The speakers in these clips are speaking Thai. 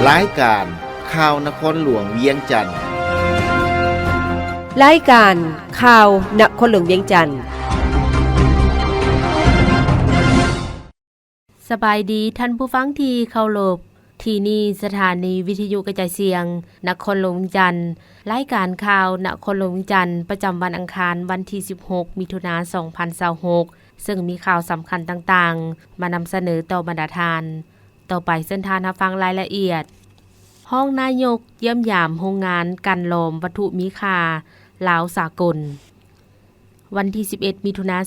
รายการข่าวนครหลวงเวียงจันทน์รายการข่าวนครหลวงเวียงจันทน์สบายดีท่านผู้ฟังที่เคารพที่นี่สถานีวิทยุกระจายเสียงนครหลวงเวียงจันทน์รายการข่าวนครหลวงเวียงจันทน์ประจำวันอังคารวันที่16มิถุนายน2026ซึ่งมีข่าวสำคัญต่างๆมานำเสนอต่อบรรดาทานต่อไปเส้นทางรับฟังรายละเอียดห้องนายกเยี่ยมยามโรงงานกันโลมวัตถุมีค่าลาวสากลวันที่11มิถุนายน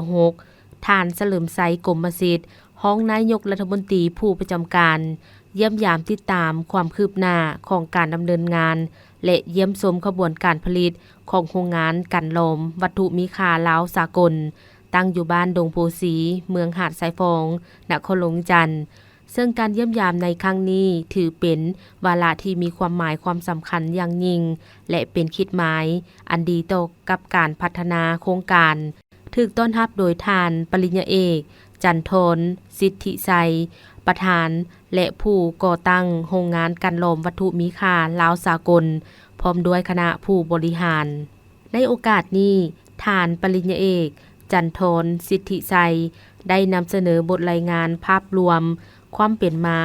2026ท่านเฉลิมไสกรมสิทธิ์ห้องนายกรัฐมนตรีผู้ประจำการเยี่ยมยามติดตามความคืบหน้าของการดำเนินงานและเยี่ยมชมขบวนการผลิตของโรงงานกันโลมวัตถุมีค่าลาวสากลตั้งอยู่บ้านดงโพสีเมืองหาดสายฟองนครหลวงจันทน์ซึ่งการเยี่ยมยามในครั้งนี้ถือเป็นวาระที่มีความหมายความสำคัญอย่างยิ่งและเป็นคิดหมายอันดีต่อกับการพัฒนาโครงการถูกต้อนรับโดยท่านปริญญาเอกจันทนสิทธิไสประธานและผู้ก่อตั้งโรงงานกันโลมวัตถุมีค่าลาวสากลพร้อมด้วยคณะผู้บริหารในโอกาสนี้ท่านปริญญาเอกจันทนสิทธิไสได้นำเสนอบทรายงานภาพรวมความเป็นมา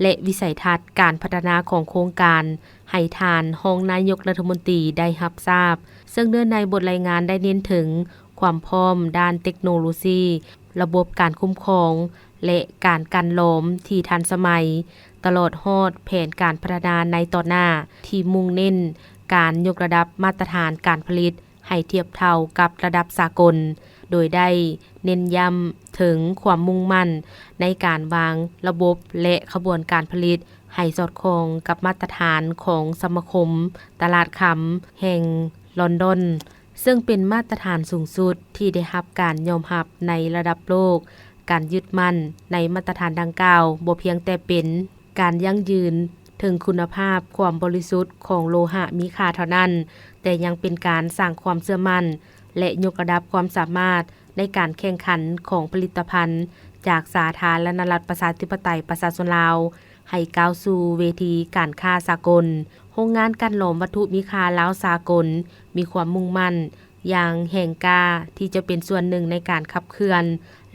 และวิสัยทัศน์การพัฒนาของโครงการให้ทานรองนายกรัฐมนตรีได้รับทราบซึ่งเนื้อในบทรายงานได้เน้นถึงความพร้อมด้านเทคโนโลยีระบบการคุ้มครองและการกันโลมที่ทันสมัยตลอดฮอดแผนการพัฒนาในต่อหน้าที่มุ่งเน้นการยกระดับมาตรฐานการผลิตให้เทียบเท่ากับระดับสากลโดยได้เน้นย้ำถึงความมุ่งมั่นในการวางระบบและขบวนการผลิตให้สอดคล้องกับมาตรฐานของสมาคมตลาดคำแห่งลอนดอนซึ่งเป็นมาตรฐานสูงสุดที่ได้รับการยอมรับในระดับโลกการยึดมั่นในมาตรฐานดังกล่าวบ่เพียงแต่เป็นการยั่งยืนถึงคุณภาพความบริสุทธิ์ของโลหะมีค่าเท่านั้นแต่ยังเป็นการสร้างความเชื่อมั่นและยกระดับความสามารถในการแข่งขันของผลิตภัณฑ์จากสาธารณรัฐประชาธิปไตยประชาชนลาวให้ก้าวสู่เวทีการค้าสากลโรงงานกันโลมวัตถุมีค่าลาวสากลมีความมุ่งมั่นอย่างแห่งกล้าที่จะเป็นส่วนหนึ่งในการขับเคลื่อน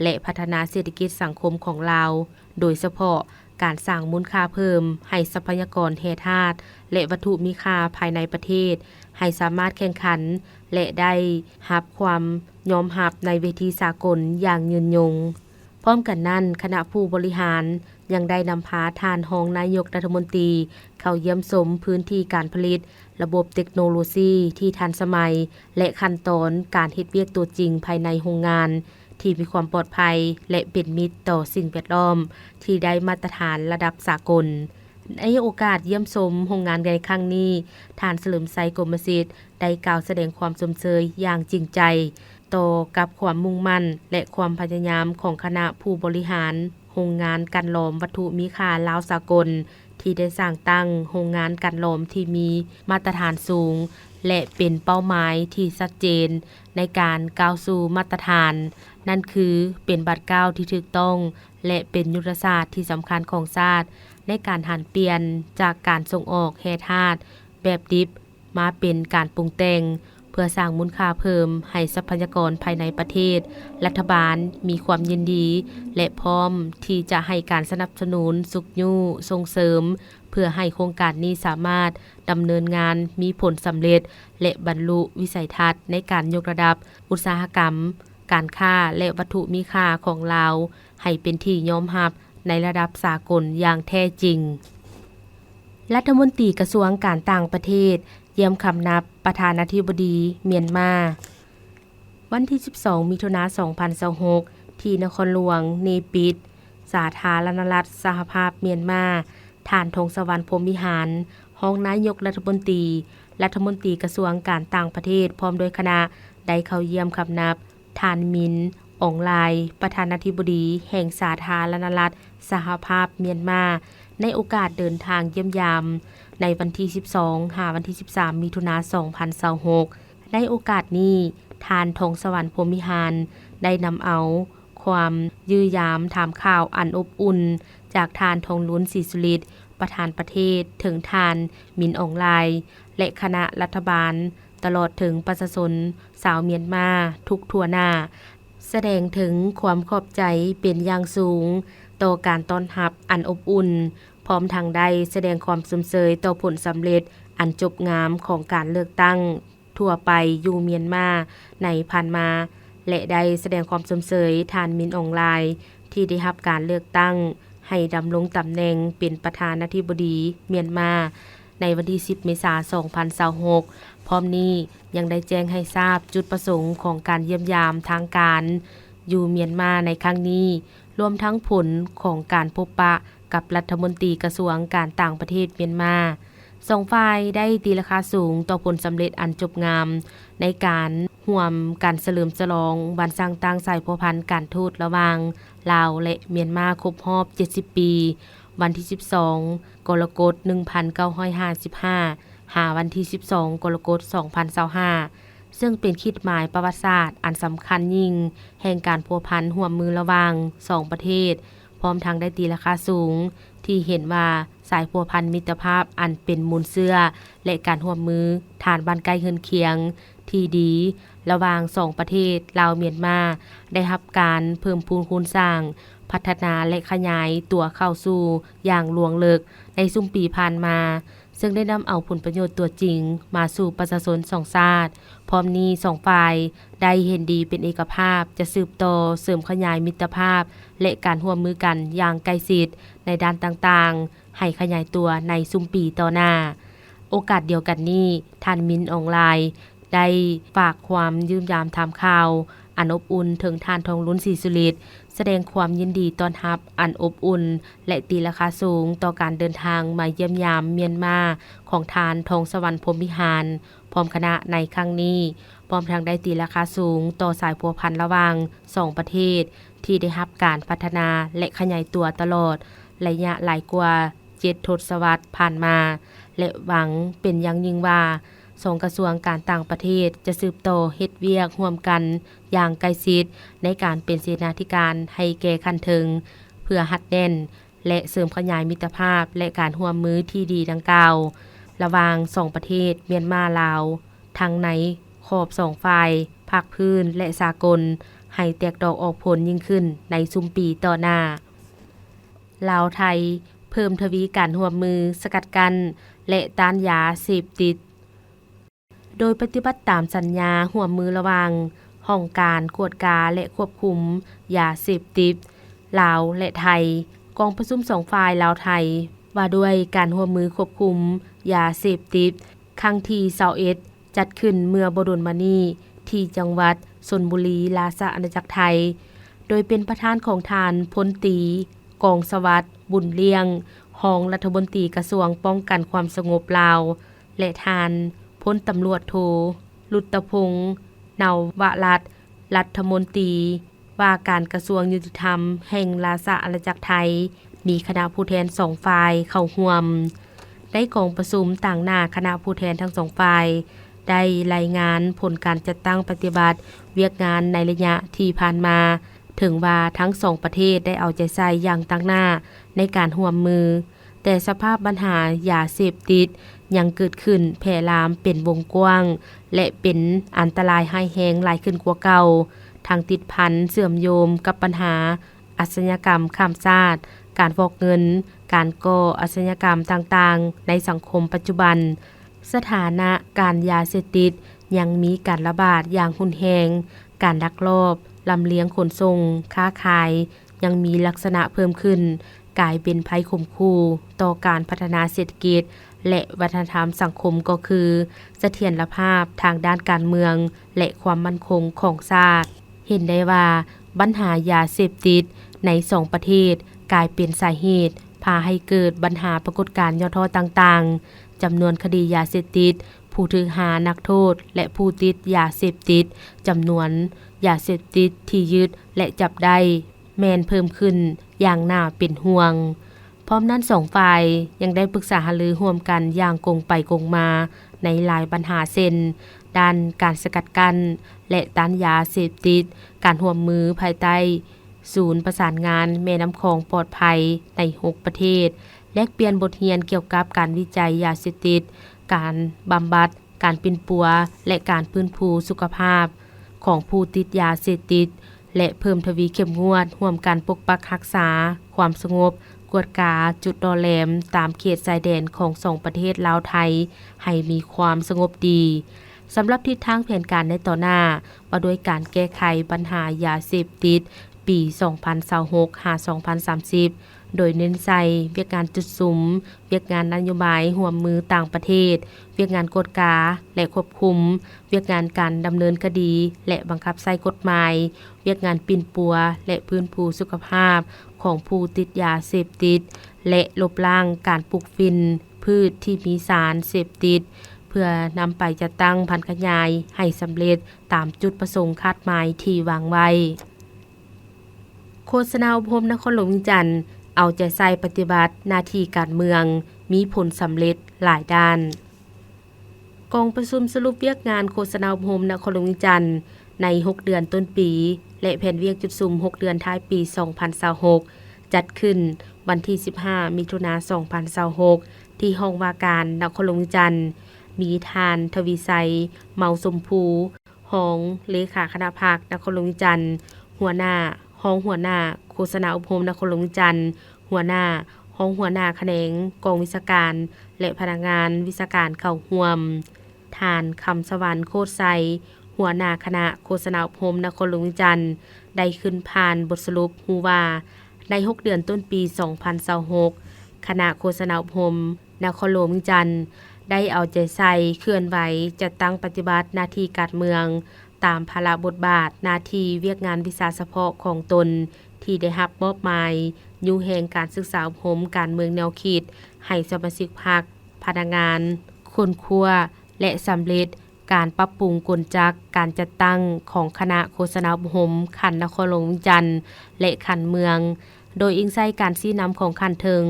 และพัฒนาเศรษฐกิจสังคมของลาวโดยเฉพาะการสร้างมูลค่าเพิ่มให้ทรัพยากรแร่ธาตุและวัตถุมีค่าภายในประเทศให้สามารถแข่งขันและได้รับความยอมรับในเวทีสากลอย่างยืนยงพร้อมกันนั้นคณะผู้บริหารยังได้นำพาท่านรองนายกรัฐมนตรีเข้าเยี่ยมชมพื้นที่การผลิตระบบเทคโนโลยีที่ทันสมัยและขั้นตอนการเฮ็ดเวียกตัวจริงภายในโรงงานที่มีความปลอดภัยและเป็นมิตรต่อสิ่งแวดล้อมที่ได้มาตรฐานระดับสากลในโอกาสเยี่ยมชมโรงงานในครั้งนี้ท่านเฉลิมไสกรมสิทธิ์ได้กล่าวแสดงความชมเชยอย่างจริงใจต่อกับความมุ่งมั่นและความพยายามของคณะผู้บริหารโรงงานกันโลมวัตถุมีค่าลาวสากลที่ได้สร้างตั้งโรงงานกันโลมที่มีมาตรฐานสูงและเป็นเป้าหมายที่ชัดเจนในการก้าวสู่มาตรฐานนั่นคือเป็นบัตรก้าวที่ถูกต้องและเป็นยุทธศาสตร์ที่สำคัญของชาติในการหันเปลี่ยนจากการส่งออกแร่ธาตุแบบดิบมาเป็นการปรุงแต่งเพื่อสร้างมูลค่าเพิ่มให้ทรัพยากรภายในประเทศรัฐบาลมีความยินดีและพร้อมที่จะให้การสนับสนุนสุขยู่ส่งเสริมเพื่อให้โครงการนี้สามารถดำเนินงานมีผลสำเร็จและบรรลุวิสัยทัศน์ในการยกระดับอุตสาหกรรมการค้าและวัตถุมีค่าของลาวให้เป็นที่ยอมรับในระดับสากลอย่างแท้จริงรัฐมนตรีกระทรวงการต่างประเทศเยี่ยมคำนับประธานาธิบดีเมียนมาวันที่12มิถุนายน2026ที่นครหลวงเนปิดสาธารณรัฐสหภาพเมียนมาท่านธงสวรรค์พรหมวิหารรองนายกรัฐมนตรีกระทรวงการต่างประเทศพร้อมด้วยคณะได้เข้าเยี่ยมคำนับท่านมินอองไลประธานาธิบดีแห่งสาธารณรัฐสหภาพเมียนมาในโอกาสเดินทางเยี่ยมยามในวันที่12หาวันที่13มิถุนายน2026ในโอกาสนี้ท่านธงสวรรค์พรหมวิหารได้นำเอาความยื้อยามถามข่าวอันอบอุ่นจากท่านทองลุ้นศรีสุฤทธิ์ ประธานประเทศถึงทานมินอองไลน์และคณะรัฐบาลตลอดถึงประชาชนชาวเมียนมาทุกทั่วหน้าแสดงถึงความขอบใจเป็นอย่างสูงต่อการต้อนรับอันอบอุ่นพร้อมทางได้แสดงความสมเสยต่อผลสำเร็จอันจบงามของการเลือกตั้งทั่วไปอยู่เมียนมาในผ่านมาและได้แสดงความสมเสยทานมินอองไลน์ที่ได้รับการเลือกตั้งให้ดำรงตำแหน่งเป็นประธานาธิบดีเมียนมาในวันที่10เมษายน2026พร้อมนี้ยังได้แจ้งให้ทราบจุดประสงค์ของการเยี่ยมยามทางการอยู่เมียนมาในครั้งนี้รวมทั้งผลของการพบปะกับรัฐมนตรีกระทรวงการต่างประเทศเมียนมาสองฝ่ายได้ตีราคาสูงต่อผลสำเร็จอันจบงามในการร่วมการเฉลิมฉลองวันสร้างตั้งสายพัวพันธ์การทูตระหว่างลาวและเมียนมาครบรอบ70ปีวันที่12กรกฎาคม1955หาวันที่12กรกฎาคม2025ซึ่งเป็นขีดหมายประวัติศาสตร์อันสำคัญยิ่งแห่งการพัวพันร่วมมือระหว่าง2ประเทศพร้อมทั้งได้ตีราคาสูงที่เห็นว่าสายพัวพันมิตรภาพอันเป็นมูลเสื้อและการร่วมมือฐานบ้านใกล้เฮือนเคียงที่ดีระหว่าง2ประเทศลาวเมียนมาได้รับการเพิ่มพูนคูณสร้างพัฒนาและขยายตัวเข้าสู่อย่างลวงลึกในซุ่มปีผ่านมาซึ่งได้นำเอาผลประโยชน์ตัวจริงมาสู่ประชาชน2ชาติพร้อมนี้2ฝ่ายได้เห็นดีเป็นเอกภาพจะสืบต่อเสริมขยายมิตรภาพและการร่วมมือกันอย่างใกล้ชิดในด้านต่างๆให้ขยายตัวในซุ่มปีต่อหน้าโอกาสเดียวกันนี้ท่านมินออนไลน์ได้ฝากความยืมยามถามข่าวอันอบอุ่นถึงท่านทองลุ้นศรีสุฤทธิ์แสดงความยินดีต้อนรับอันอบอุ่นและตีราคาสูงต่อการเดินทางมาเยี่ยมยามเมียนมาของทานทองสวรรค์พรหมวิหารพร้อมคณะในครั้งนี้พร้อมทางได้ตีราคาสูงต่อสายพัวพันระหว่าง2ประเทศที่ได้รับการพัฒนาและขยายตัวตลอดระยะหลายกว่า7 ทศวรรษผ่านมาและหวังเป็นอย่างยิ่งว่า2กระทรวงการต่างประเทศจะสืบต่อเฮ็ดเวียกร่วมกันอย่างใกล้ชิดในการเป็นเสนาธิการให้แก่คันถึงเพื่อหัดแน่นและเสริมขยายมิตรภาพและการร่วมมือที่ดีดังกล่าวระหว่าง2ประเทศเมียนมาลาวทั้งในขอบ2ฝ่ายภาคพื้นและสากลให้แตกดอกออกผลยิ่งขึ้นในซุมปีต่อหน้าลาวไทยเพิ่มทวีการร่วมมือสกัดกั้นและต้านยาเสพติดโดยปฏิบัติตามสัญญาร่วมมือระหว่างห้องการกวดกาและควบคุมยาเสพติดลาวและไทยกองประชุม2ฝ่ายลาวไทยว่าด้วยการร่วมมือควบคุมยาเสพติดครั้งที่21จัดขึ้นเมื่อบ่ดนมานี้ที่จังหวัดชลบุรีราชอาณาจักรไทยโดยเป็นประธานของทานพลตรีกองสวัสดิ์บุญเลี้ยงรองรัฐมนตรีกระทรวงป้องกันความสงบลาวและทานพลตำรวจโทลุตพงษ์เนาวรัตน์รัฐมนตรีว่าการกระทรวงยุติธรรมแห่งราชอาณาจักรไทยมีคณะผู้แทน2ฝ่ายเข้าร่วมได้กองประชุมต่างหน้าคณะผู้แทนทั้ง2ฝ่ายได้รายงานผลการจัดตั้งปฏิบัติเวียกงานในระยะที่ผ่านมาถึงว่าทั้ง2ประเทศได้เอาใจใส่อย่างตั้งหน้าในการร่วมมือแต่สภาพปัญหายาเสพติดยังเกิดขึ้นแพร่ลามเป็นวงกว้างและเป็นอันตรายให้แรงหลายขึ้นกว่าเก่าทางติดพันเสื่อมโยมกับปัญหาอาชญากรรมข้ามชาติการฟอกเงินการก่ออาชญากรรมต่างๆในสังคมปัจจุบันสถานะการยาเสพติดยังมีการระบาดอย่างรุนแรงการลักลอบลำเลียงขนส่งค้าขายยังมีลักษณะเพิ่มขึ้นกลายเป็นภัยข่มขู่ต่อการพัฒนาเศรษฐกิจและวัฒนธรรมสังคมก็คือเสถียรภาพทางด้านการเมืองและความมั่นคงของชาติเห็นได้ว่าปัญหายาเสพติดใน2ประเทศกลายเป็นสาเหตุพาให้เกิดปัญหาปรากฏการณ์ย่อท้อต่างๆจำนวนคดียาเสพติดผู้ถือหานักโทษและผู้ติดยาเสพติดจำนวนยาเสพติดที่ยึดและจับได้แม่นเพิ่มขึ้นอย่างน่าเป็นห่วงพร้อมนั้น2ฝ่ายยังได้ปรึกษาหารือร่วมกันอย่างกงไปกงมาในหลายปัญหาเช่นด้านการสกัดกั้นและต้านยาเสพติดการร่วมมือภายใต้ศูนย์ประสานงานแม่น้ำคลองปลอดภัยใน6ประเทศ แลกเปลี่ยนบทเรียนเกี่ยวกับการวิจัยยาเสพติดการบำบัดการปิ่นปัวและการฟื้นฟูสุขภาพของผู้ติดยาเสพติดและเพิ่มทวีเข้มงวดร่วมกันปกปักรักษาความสงบกวดกาจุดดอแหลมตามเขตชายแดนของสองประเทศลาวไทยให้มีความสงบดีสำหรับทิศทางแผนการในต่อหน้าว่าด้วยการแก้ไขปัญหายาเสพติดปี 2026-2030 โดยเน้นใส่เวียกงานจุดสุมเวียกงานนโยบายร่วมมือต่างประเทศเวียกงานกฎกาและควบคุมเวียกงานการดำเนินคดีและบังคับใช้กฎหมายเวียกงานปิ่นปัวและพื้นผูสุขภาพของผู้ติดยาเสพติดและลบล้างการปลูกฝิ่นพืชที่มีสารเสพติดเพื่อนำไปจัดตั้งพันธุ์ขยายให้สำเร็จตามจุดประสงค์คาดหมายที่วางไว้โฆษณาอบรมนครหลวงวิงจันทน์เอาใจใส่ปฏิบัติหน้าที่การเมืองมีผลสำเร็จหลายด้านกองประชุมสรุปเวียกงานโฆษณาอบรมนครหลวงวิงจันทน์ใน6เดือนต้นปีและแผนเวียกจุดซุ่ม6เดือนท้ายปี 2026จัดขึ้นวันที่15มิถุนายน 2026ที่ห้องว่าการนครหลวงวิงจันทน์มีทานทวีไซเมาสมภูรองเลขาคณะพรรคนครหลวงวิงจันทน์หัวหน้าห้องหัวหน้าโฆษณาอบรมนครหลวงวิงจันทน์หัวหน้าห้องหัวหน้าแขนงกองวิชาการและพนักงานวิชาการเข้าร่วมทานคำสวรรค์โคตรไซหัวหน้าคณะโฆษณาอบรมนครหลวงวิงจันทน์ได้ขึ้นผ่านบทสรุปฮู้ว่าใน6เดือนต้นปี 2026คณะโฆษณาอบรมนครหลวงวิงจันทน์ได้เอาใจใส่เคลื่อนไหวจัดตั้งปฏิบัติหน้าที่การเมืองตามภาระบทบาทหน้าที่เวียกงานวิชาเฉพาะของตนที่ได้รับมอบหมายอยู่แห่งการศึกษาอบรมการเมืองแนวคิดให้สมาชิกพรรคพนักงานคนครัวและสำเร็จการปรับปรุงกลจักรการจัดตั้งของคณะโฆษณาอบรมขันนครหลวงวิงจันทน์และขันเมืองโดยอิงใส่การชี้นำของขันเทิง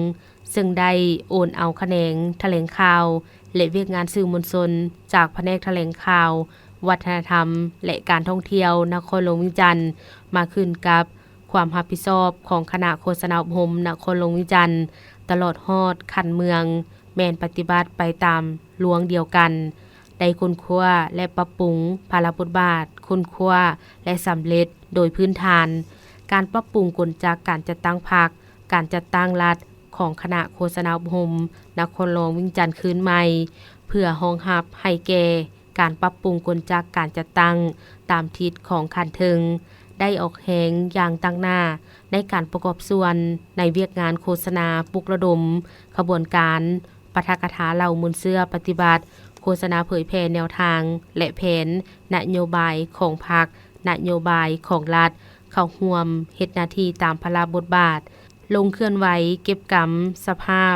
ซึ่งได้โอนเอาแขนงแถลงข่าวและเวียกงานสื่อมวลชนจากแผนกแถลงข่าววัฒนธรรมและการท่องเที่ยวนครหลวงวิงจันทน์มาขึ้นกับความรับผิดชอบของคณะโฆษณาอบรมนครหลวงวิงจันทน์ตลอดฮอดขันเมืองแม่นปฏิบัติไปตามลวงเดียวกันได้ค้นคว้าและปรับปรุงภาระบทบาทค้นคว้าและสำเร็จโดยพื้นฐานการปรับปรุงกลจักรการจัดตั้งพรรคการจัดตั้งรัฐของคณะโฆษณาอบรมนครหลวงวิงจันทน์คืนใหม่เพื่อรองรับให้แก่การปรับปรุงกลจักรการจัดตั้งตามทิศของขันเทิงได้ออกแหงอย่างตั้งหน้าในการประกอบส่วนในเวียกงานโฆษณาปลุกระดมขบวนการปาฐกถาเหล่ามนต์เสื้อปฏิบัติโฆษณาเผยแพร่แนวทางและแผนนโยบายของพรรคนโยบายของรัฐเข้าร่วมเฮ็ดหน้าที่ตามภาระบทบาทลงเคลื่อนไหวเก็บกรรมสภาพ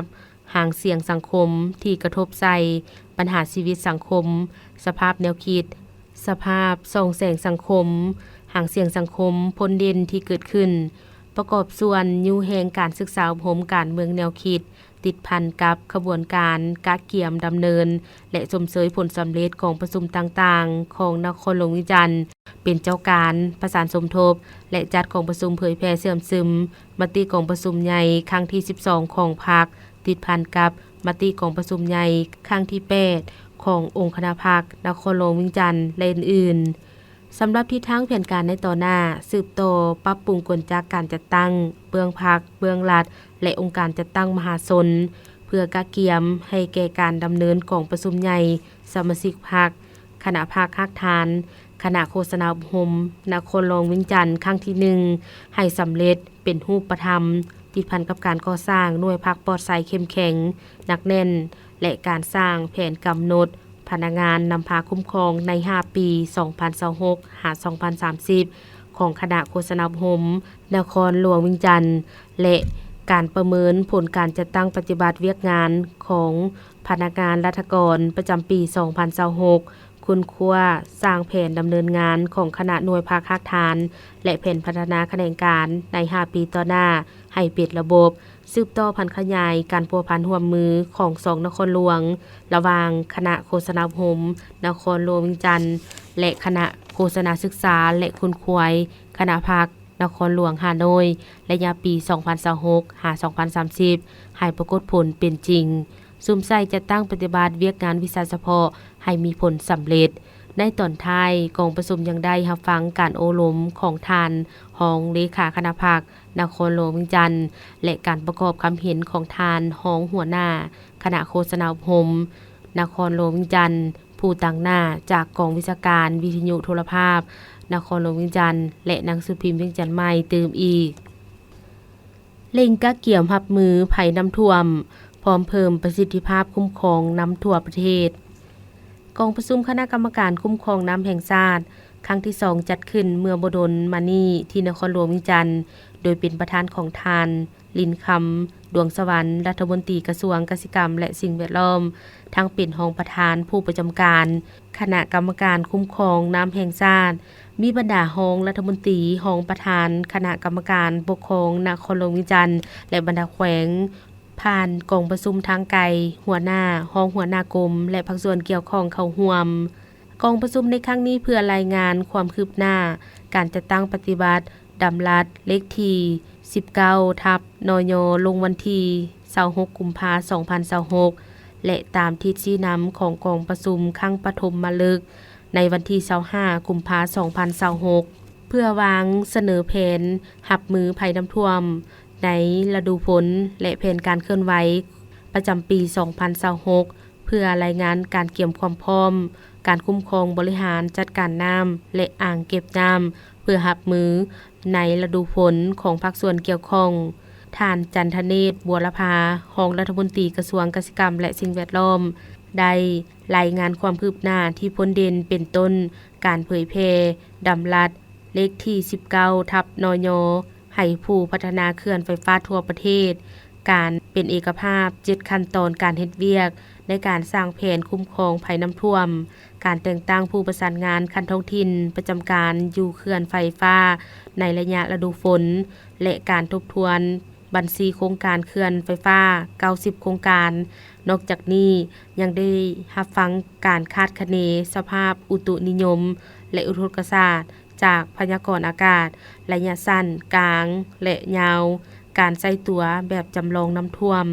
ห่างเสียงสังคมที่กระทบใส่ปัญหาชีวิตสังคมสภาพแนวคิดสภาพส่องแสงสังคมห่างเสียงสังคมพ้นเด่นที่เกิดขึ้นประกอบส่วนอยู่แห่งการศึกษาอบรมการเมืองแนวคิดติดพันกับขบวนการกะเกียมดำเนินและชมเชยผลสำเร็จของประชุมต่างๆของนครหลวงวิงจันทน์เป็นเจ้าการประสานสมทบและจัดของประชุมเผยแพร่เสื่อมซึมมติของประชุมใหญ่ครั้งที่12ของพรรคติดพันกับมติของประชุมใหญ่ครั้งที่8ขององค์คณะพรรคนครหลวงวิงจันทน์และอื่นๆสำหรับทิศทางแผนการในต่อหน้าสืบต่อปรับปรุงกลจักรการจัดตั้งเบื้องพรรคเบื้องรัฐและองค์การจัดตั้งมหาชนเพื่อกะเกียมให้แก่การดำเนินของประชุมใหญ่สมาชิกพรรคคณะพรรคคักฐานคณะโฆษณาอบรมนครหลวงวิงจันทน์ครั้งที่1ให้สำเร็จเป็นรูปธรรมติดพันกับการก่อสร้างหน่วยพักปลอดภัยเข้มแข็งหนักแน่นและการสร้างแผนกำหนดพนักงานนำพาคุ้มครองใน5ปี 2026-2030 ของคณะโฆษณาอบรมนครหลวงวิงจันทน์และการประเมินผลการจัดตั้งปฏิบัติเวียกงานของพนักงานราชการประจำปี 2026คุณครัวสร้างแผนดำเนินงานของคณะหน่วยภาคคักฐานและแผนพัฒนาแขนงการใน5ปีต่อหน้าให้เป็นระบบสืบต่อพันธุ์ขยายการพัวพันร่วมมือของ2นครหลวงระหว่างคณะโฆษณาอบรมนครหลวงวิงจันทน์และคณะโฆษณาศึกษาและคุณควยคณะภาคน นครหลวงฮานอยระยะปี 2026 หา 2030 ให้ปรากฏผลเป็นจริงซุ่มใส่จะตั้งปฏิบัติเวียกงานวิชาเฉพาะให้มีผลสำเร็จในตอนท้ายกองประชุมยังได้รับฟังการโอลมของทานรองเลขาคณะภาคนครหลวงเวียงจันทน์และการประกอบคำเห็นของทานรองหัวหน้าคณะโฆษณาอบรมนครหลวงเวียงจันทน์ผู้ตั้งหน้าจากกองวิชาการวิทยุโทรภาพนครหลวงเวียงจันทน์และหนังสือพิมพ์เวียงจันทน์ใหม่เติมอีกเร่งกะเกี่ยมรับมือภัยน้ำท่วมพร้อมเพิ่มประสิทธิภาพคุ้มครองน้ำทั่วประเทศกองประชุมคณะกรรมการคุ้มครองน้ำแห่งชาติครั้งที่2จัดขึ้นเมื่อบ่ดลมานี้ที่นครหลวงเวียงจันทน์โดยเป็นประธานของทานลินคำดวงสวรรค์รัฐมนตรีกระทรวงเกษตรกรรมและสิ่งแวดล้อมทั้งเป็นรองประธานผู้ประจำการคณะกรรมการคุ้มครองน้ำแห่งชาติมีบรรดารองรัฐมนตรีรองประธานคณะกรรมการปกครองนครหลวงเวียงจันทน์และบรรดาแขวงผ่านกองประชุมทางไกลหัวหน้ารองหัวหน้ากรมและภาคส่วนเกี่ยวข้องเข้าร่วมกองประชุมในครั้งนี้เพื่อรายงานความคืบหน้าการจัดตั้งปฏิบัติดำรัสเลขที่19/นย.ลงวันที่26กุมภาพันธ์2026และตามทิศชี้นำของกองประชุมครั้งปฐมฤกษ์ในวันที่25กุมภาพันธ์2026เพื่อวางเสนอแผนรับมือภัยน้ำท่วมในฤดูฝนและแผนการเคลื่อนไหวประจำปี 2026 เพื่อรายงานการเตรียมความพร้อมการคุ้มครองบริหารจัดการน้ำและอ่างเก็บน้ำเพื่อรับมือในฤดูฝนของภาคส่วนเกี่ยวข้องท่านจันทเนศบัวละภารองรัฐมนตรีกระทรวงเกษตรกรรมและสิ่งแวดล้อมได้รายงานความคืบหน้าที่พ้นเด่นเป็นต้นการเผยแพร่ดำรัสเลขที่19/นย.ให้ผู้พัฒนาเขื่อนไฟฟ้าทั่วประเทศการเป็นเอกภาพ7ขั้นตอนการเฮ็ดเวียกในการสร้างแผนคุ้มครองภัยน้ำท่วมการแต่งตั้งผู้ประสานงานคันท้องถิ่นประจำการอยู่เขื่อนไฟฟ้าในระยะฤดูฝนและการทบทวนบัญชีโครงการเขื่อนไฟฟ้า90โครงการนอกจากนี้ยังได้รับฟังการคาดคะเนสภาพอุตุนิยมและอุทกศาสตร์จากพยากรณ์อากาศระยะสั้นกลางและยาวการใช้ตัวแบบจำลองน้ำท่วม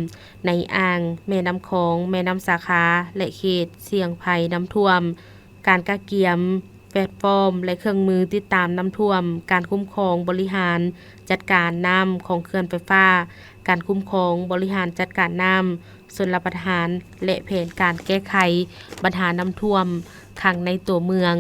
ในอ่างแม่น้ำคองแม่น้ำสาขาและเขตเสี่ยงภัยน้ำท่วมการกะเกียมแพลตฟอร์มและเครื่องมือติดตามน้ำท่วมการคุ้มครองบริหารจัดการน้ำของเขื่อนไฟฟ้าการคุ้มครองบริหารจัดการน้ำชลประทานและแผนการแก้ไขปัญหาน้ำท่วมขังในตัวเมือง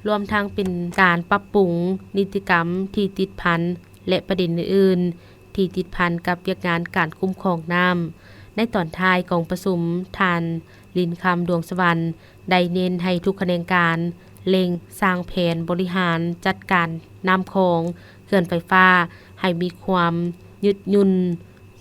รวมทั้งเป็นการปรับปรุงนิติกรรมที่ติดพันและประเด็นอื่นๆที่ติดพันกับเวียกงานการคุ้มครองน้ำในตอนท้ายกองประชุมทานลินคำดวงสวรรค์ได้เน้นให้ทุกแขนงการเร่งสร้างแผนบริหารจัดการน้ำคลองเขื่อนไฟฟ้าให้มีความยืดหยุ่น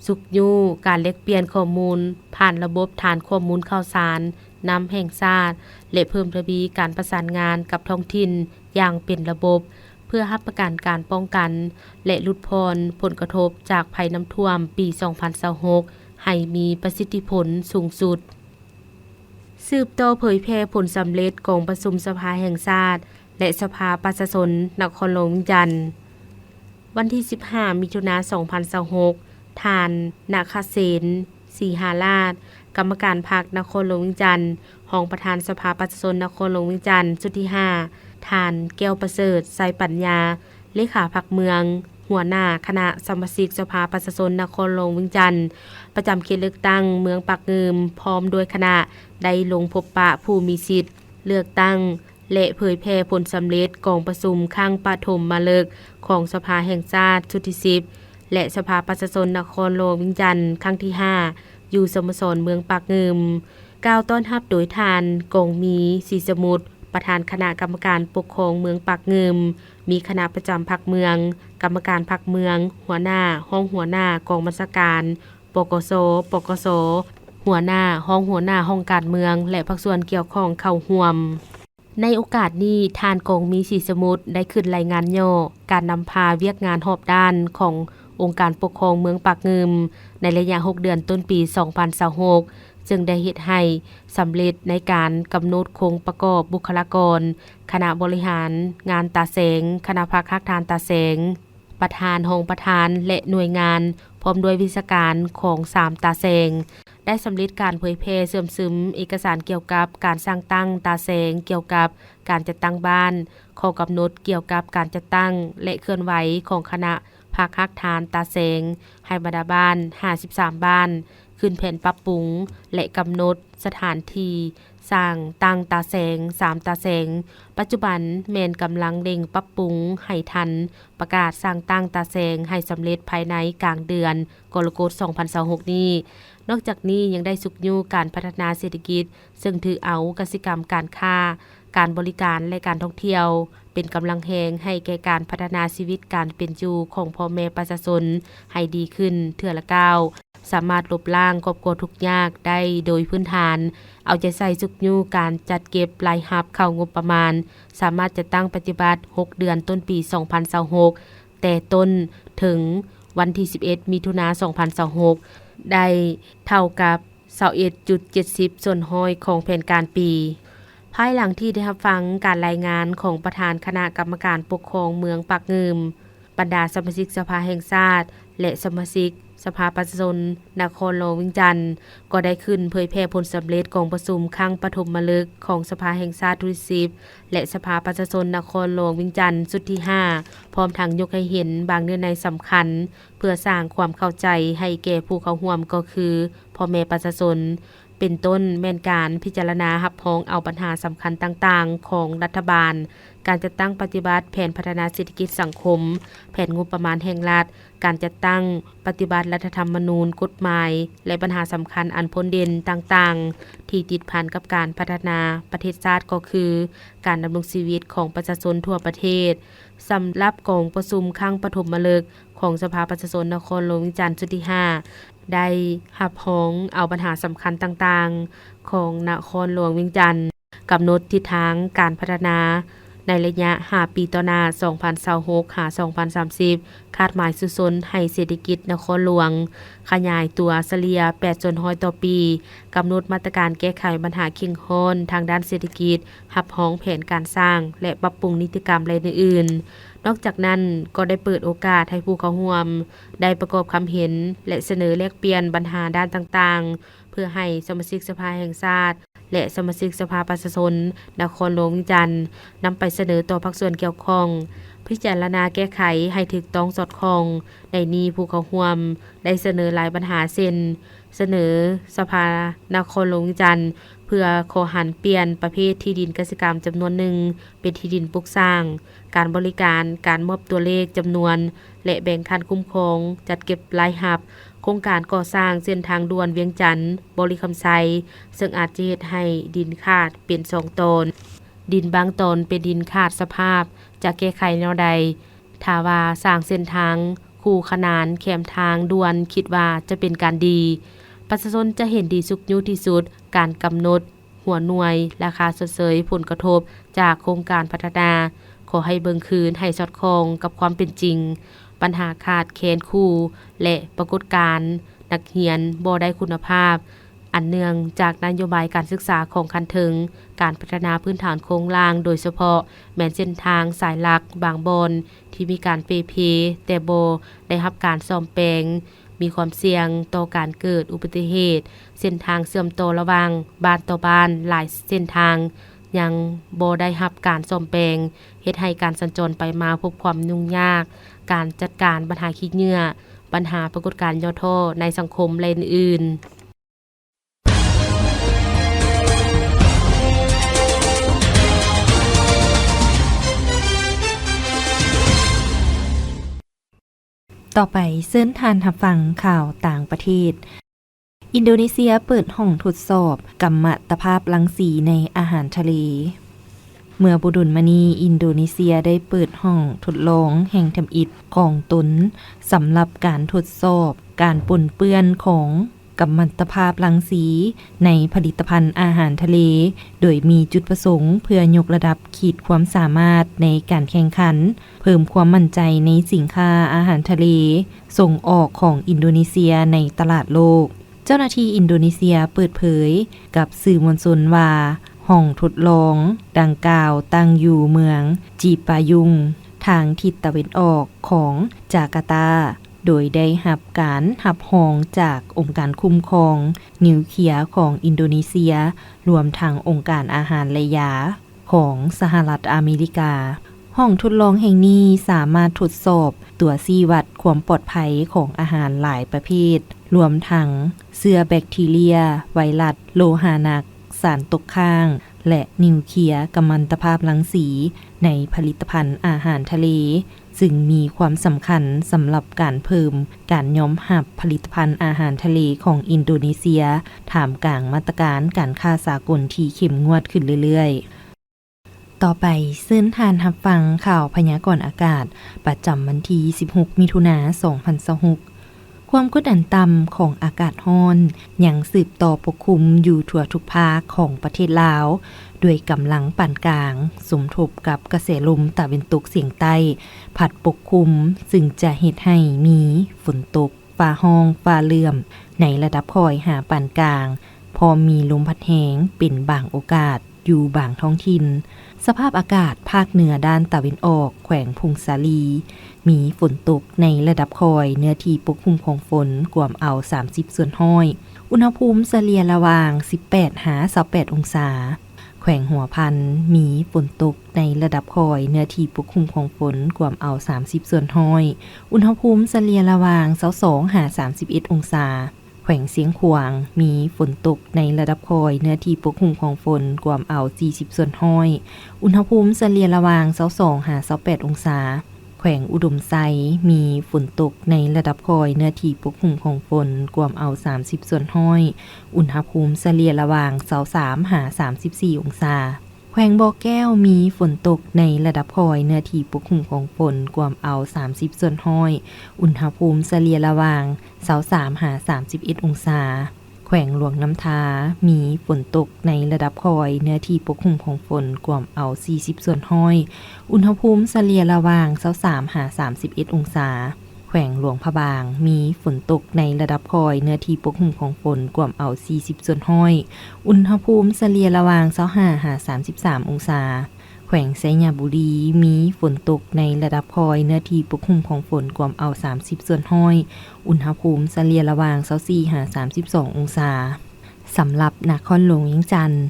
สุขอยู่การแลกเปลี่ยนข้อมูลผ่านระบบฐานข้อมูลข่าวสารน้ำแห่งชาติและเพิ่มทวีการประสานงานกับท้องถิ่นอย่างเป็นระบบเพื่อรับประกันการป้องกันและลดพรผลกระทบจากภัยน้ำท่วมปี 2026 ให้มีประสิทธิผลสูงสุดสืบต่อเผยแพร่ผลสำเร็จกองประชุมสภาแห่งชาติและสภาประชาชนนครหลวงเวียงจันทน์วันที่15มิถุนายน2026ท่านนาคเสนศรีหาราชกรรมการพรรคนครหลวงเวียงจันทน์รองประธานสภาประชาชนนครหลวงเวียงจันทน์ชุดที่5ท่านแก้วประเสริฐไสปัญญาเลขาพรรคเมืองหัวหน้าคณะสมาชิกสภาประชาชนนครหลวงเวียงจันทน์ประจำเขตเลือกตั้งเมืองปากงืมพร้อมด้วยคณะได้ลงพบปะผู้มีสิทธิ์เลือกตั้งและเผยแพร่ผลสำเร็จกองประชุมครั้งปฐมฤกษ์ของสภาแห่งชาติชุดที่10และสภาประชาชนนครหลวงเวียงจันทน์ครั้งที่5อยู่สโมสรเมืองปากงืมกล่าวต้อนรับโดยทานกงมีศรีสมุทรประธานคณะกรรมการปกครองเมืองปากงืมมีคณะประจำพรรคเมืองกรรมการพรรคเมืองหัวหน้าห้องหัวหน้ากองบัญชาการปกสหัวหน้าห้องการเมืองและภาคส่วนเกี่ยวข้องเข้าร่วมในโอกาสนี้ทานกงมีศรีสมุทรได้ขึ้นรายงานย่อการนำพาเวียกงานรอบด้านขององค์การปกครองเมืองปากงืมในระยะ6เดือนต้นปี 2026จึงได้เฮ็ดให้สำเร็จในการกำหนดโครงประกอบบุคลากรคณะบริหารงานตาแสงคณะภาคทักทานตาแสง ประธานห้องประธานและหน่วยงานพร้อมด้วยวิชาการของ3ตาแสงได้สำเร็จการเผยแพร่เสื่อมซึมเอกสารเกี่ยวกับการสร้างตั้งตาแสงเกี่ยวกับการจัดตั้งบ้านข้อกำหนดเกี่ยวกับการจัดตั้งและเคลื่อนไหวของคณะภาคฮักฐานตาแสงให้บรรดาบ้าน53บ้านขึ้นแผนปรับปรุงและกำหนดสถานที่สร้างตั้งตาแสง3ตาแสงปัจจุบันแม่นกำลังเร่งปรับปรุงให้ทันประกาศสร้างตั้งตาแสงให้สำเร็จภายในกลางเดือนกรกฎาคม2026นี้นอกจากนี้ยังได้สุกยู่การพัฒนาเศรษฐกิจซึ่งถือเอากสิกรรมการค้าการบริการและการท่องเที่ยวเป็นกำลังแหงให้แก่การพัฒนาชีวิตการเป็นอยู่ของพ่อแม่ประชาชนให้ดีขึ้นเทื่อละก้าวสามารถลบล้างครอบครัวทุกข์ยากได้โดยพื้นฐานเอาใจใส่สุกยู่การจัดเก็บรายรับเข้างบประมาณสามารถจะตั้งปฏิบัติ6เดือนต้นปี2026แต่ต้นถึงวันที่11มิถุนายน2026ได้เท่ากับ 21.70 ส่วนห้อยของแผนการปีภายหลังที่ได้รับฟังการรายงานของประธานคณะกรรมการปกครองเมืองปากงืมบรรดาสมาชิกสภาแห่งชาติและสมาชิกสภาประชาชนนครหลวงเวียงจันทน์ก็ได้ขึ้นเผยแพร่ผลสำเร็จของประชุมครั้งปฐมฤกษ์ของสภาแห่งชาติที่10และสภาประชาชนนครหลวงเวียงจันทน์สุดที่5พร้อมทั้งยกให้เห็นบางเนื้อในสำคัญเพื่อสร้างความเข้าใจให้แก่ผู้เข้าร่วมก็คือพ่อแม่ประชาชนเป็นต้นแม่นการพิจารณารับรองเอาปัญหาสำคัญต่างๆของรัฐบาลการจัดตั้งปฏิบัติแผนพัฒนาเศรษฐกิจสังคมแผนงบประมาณแห่งรัฐการจัดตั้งปฏิบัติรัฐธรรมนูญกฎหมายและปัญหาสำคัญอันพ้นเด่นต่างๆที่ติดพันกับการพัฒนาประเทศชาติก็คือการดำรงชีวิตของประชาชนทั่วประเทศสำหรับกองประชุมครั้งปฐมฤกษ์ของสภาประชาชนนครหลวงเวียงจันทน์สุดที่5ได้รับรองเอาปัญหาสำคัญต่างๆของนครหลวงเวียงจันทน์กำหนดทิศทางการพัฒนาในระยะ5ปีต่อหน้า2026หา2030คาดหมายสุสนให้เศรษฐกิจนครหลวงขยายตัวเฉลี่ย 8% ต่อปีกำหนดมาตรการแก้ไขปัญหาขิงโคนทางด้านเศรษฐกิจรับรองแผนการสร้างและปรับปรุงนิติกรรมและอื่นๆนอกจากนั้นก็ได้เปิดโอกาสให้ผู้เข้าร่วมได้ประกอบความเห็นและเสนอแลกเปลี่ยนปัญหาด้านต่างๆเพื่อให้สมาชิกสภาแห่งชาติและสมาชิกสภาประชาชนนครหลวงเวียงจันทน์นำไปเสนอต่อภาคส่วนเกี่ยวข้องพิจารณาแก้ไขให้ถูกต้องสอดคล้องในนี้ผู้เข้าร่วมได้เสนอหลายปัญหาเช่นเสนอสภานครหลวงเวียงจันทน์เพื่อขอหันเปลี่ยนประเภทที่ดินเกษตรกรรมจำนวนหนึ่งเป็นที่ดินปลูกสร้างการบริการการมอบตัวเลขจำนวนและแบ่งคันคุ้มครองจัดเก็บรายรับโครงการก่อสร้างเส้นทางด่วนเวียงจันทน์บริคำไซซึ่งอาจจะเฮ็ดให้ดินขาดเป็น2ตนดินบางตนเป็นดินขาดสภาพจะแก้ไขแนวใดถ้าว่าสร้างเส้นทางคู่ขนานแคมทางด่วนคิดว่าจะเป็นการดีประชาชนจะเห็นดีสุขอยู่ที่สุดการกำหนดหัวหน่วยราคาชดเชยผลกระทบจากโครงการพัฒนาขอให้เบิ่งคืนให้สอดคล้องกับความเป็นจริงปัญหาขาดแคลนครูและปรากฏการณ์นักเรียนบ่ได้คุณภาพอันเนื่องจากนโยบายการศึกษาของคันถึงการพัฒนาพื้นฐานโครงล่างโดยเฉพาะแม้นเส้นทางสายหลักบางบอนที่มีการเปเพแต่บ่ได้รับการซ่อมแปลงมีความเสี่ยงต่อการเกิดอุบัติเหตุเส้นทางเสื่อมโตระหว่างบ้านต่อบ้านหลายเส้นทางยังบ่ได้รับการซ่อมแปลงเฮ็ดให้การสัญจรไปมาพบความยุ่งยากการจัดการปัญหาขี้เหงื่อปัญหาปรากฏการณ์ย่อท่อในสังคมและอื่นต่อไปเชิญทานรับฟังข่าวต่างประเทศอินโดนีเซียเปิดห้องทดสอบกัมมันตภาพรังสีในอาหารทะเลเมื่อบุดุลมณีอินโดนีเซียได้เปิดห้องทดลองแห่งทำอิฐของตนสำหรับการทดสอบการปนเปื้อนของกัมมันตภาพรังสีในผลิตภัณฑ์อาหารทะเลโดยมีจุดประสงค์เพื่อยกระดับขีดความสามารถในการแข่งขันเพิ่มความมั่นใจในสินค้าอาหารทะเลส่งออกของอินโดนีเซียในตลาดโลกเจ้าหน้าที่อินโดนีเซียเปิดเผยกับสื่อมวลชนว่าห้องทดลองดังกล่าวตั้งอยู่เมืองจีปายุง ทางทิศตะวันออกของจาการ์ตาโดยได้รับการรับรองจากองค์การคุ้มครองนิวเคลียร์ของอินโดนีเซียรวมทั้งองค์การอาหารและยาของสหรัฐอเมริกาห้องทดลองแห่งนี้สามารถทดสอบตัวชี้วัดความปลอดภัยของอาหารหลายประเภทรวมทั้งเชื้อแบคทีเรียไวรัสโลหะหนักสารตกค้างและนิวเคลียร์กัมมันตภาพรังสีในผลิตภัณฑ์อาหารทะเลซึ่งมีความสำคัญสำหรับการเพิ่มการยอมรับผลิตภัณฑ์อาหารทะเลของอินโดนีเซียท่ามกลางมาตรการการค้าสากลที่เข้มงวดขึ้นเรื่อยๆต่อไปเชิญทานรับฟังข่าวพยากรณ์อากาศประจำวันที่16มิถุนายน2026ความกดอากาศต่ำของอากาศร้อนยังสืบต่อปกคลุมอยู่ทั่วทุกภาคของประเทศลาวด้วยกำลังปานกลางสมทบกับกระแสลมตะวันตกเฉียงใต้พัดปกคลุมซึ่งจะเฮ็ดให้มีฝนตกฟ้าร้องฟ้าเหลื่อมในระดับค่อยหาปานกลางพอมีลมพัดแรงเป็นบางโอกาสอยู่บางท้องถิ่นสภาพอากาศภาคเหนือด้านตะวันออกแขวงพุงสาลีมีฝนตกในระดับคอยเนื้อที่ปกคลุมของฝนกวมเอา30ส่วนห้อยอุณหภูมิเฉลี่ยระหว่าง18-28องศาแขวงหัวพันมีฝนตกในระดับคอยเนื้อที่ปกคลุมของฝนกวมเอา30ส่วนห้อยอุณหภูมิเฉลี่ยระหว่าง22-31องศาแขวงเสียงขวางมีฝนตกในระดับคอยเนื้อที่ปกคลุมของฝนกวมเอา40ส่วนห้อยอุณหภูมิเฉลี่ยระหว่าง22-28องศาแขวงอุดมไซมีฝนตกในระดับคอยเนื้อที่ปกคลุมของฝนกวมเอา30ส่วนห้อยอุณหภูมิเฉลี่ยระหว่าง23-34องศาแขวงบ่อแก้วมีฝนตกในระดับคอยเนื้อที่ปกคลุมของฝนกวมเอา30ส่วนห้อยอุณหภูมิเฉลี่ยระหว่าง23-31องศาแขวงหลวงน้ำทามีฝนตกในระดับคอยเนื้อที่ปกคลุมของฝนกวมเอา40ส่วนห้อยอุณหภูมิเฉลี่ยระหว่าง23-31องศาแขวงหลวงพะบางมีฝนตกในระดับคอยเนื้อที่ปกคลุมของฝนกวมเอา40ส่วนห้อยอุณหภูมิเฉลี่ยระหว่าง25-33องศาแขวงไชยบุรีมีฝนตกในระดับคอยเนื้อที่ปกคลุมของฝนกวมเอา30ส่วนห้อยอุณหภูมิเฉลี่ยระหว่าง24-32องศาสำหรับนครหลวงเวียงจันทน์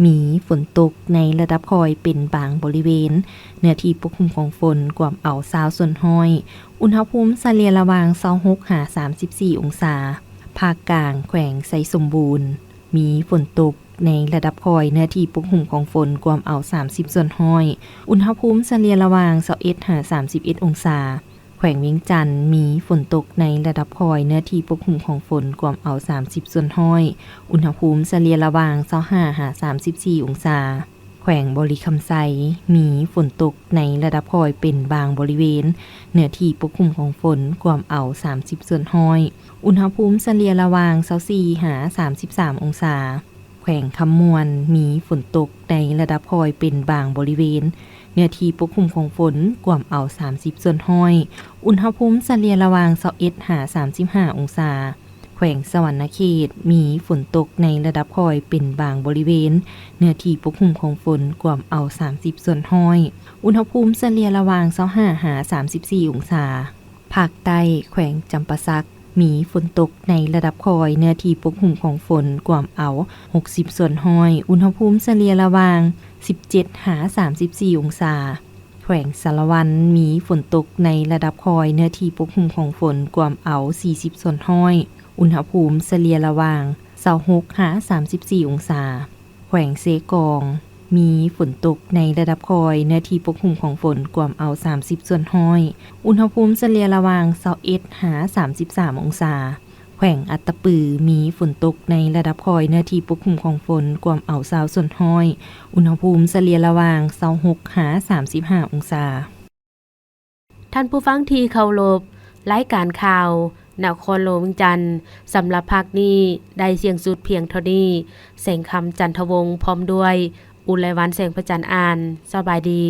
มีฝนตกในระดับคอยเป็นบางบริเวณเนื้อที่ปกคลุมของฝนกวมเอา20ส่วนห้อยอุณหภูมิเฉลี่ยระหว่าง26-34องศาภาคกลางแขวงไชสมบูรณ์มีฝนตกในระดับคอยเนื้อที่ปกคลุมของฝนกวมเอา30ส่วนห้อยอุณหภูมิเฉลี่ยระหว่าง21-31องศาแขวงเวียงจันทน์มีฝนตกในระดับคอยเนื้อที่ปกคลุมของฝนกวมเอา30ส่วนห้อยอุณหภูมิเฉลี่ยระหว่าง25-34องศาแขวงบริคำไซมีฝนตกในระดับคอยเป็นบางบริเวณเนื้อที่ปกคลุมของฝนกวมเอา30ส่วนห้อยอุณหภูมิเฉลี่ยระหว่าง24-33องศาแขวงคำมวนมีฝนตกในระดับคอยเป็นบางบริเวณเนื้อที่ปกคลุมของฝนกวมเอา30ส่วนห้อยอุณหภูมิเฉลี่ยระหว่าง21-35องศาแขวงสวรรณเขตมีฝนตกในระดับคอยเป็นบางบริเวณเนื้อที่ปกคลุมของฝนกวมเอา30ส่วนห้อยอุณหภูมิเฉลี่ยระหว่าง25-34องศาภาคใต้แขวงจำปาสักมีฝนตกในระดับคอยเนื้อที่ปกคลุมของฝนกวมเอา60ส่วนห้อยอุณหภูมิเฉลี่ยระหว่าง17-34องศาแขวงสารวันมีฝนตกในระดับคอยเนื้อที่ปกคลุมของฝนกวมเอา40ส่วนห้อยอุณหภูมิเฉลี่ยระหว่าง26-34องศาแขวงเซกองมีฝนตกในระดับคอยเนื้อที่ปกคลุมของฝนกวมเอา30ส่วนห้อยอุณหภูมิเฉลี่ยระหว่าง21-33องศาแขวงอัตตปือมีฝนตกในระดับคอยเนื้อที่ปกคลุมของฝนกวมเอา20ส่วนห้อยอุณหภูมิเฉลี่ยระหว่าง26-35องศาท่านผู้ฟังที่เคารพรายการข่าวนครหลวงเวียงจันทน์สำหรับภาคนี้ได้เสียงสุดเพียงเท่านี้แสงคำจันทวงศ์พร้อมด้วยอุไรวันแสงประจันอ่านสบายดี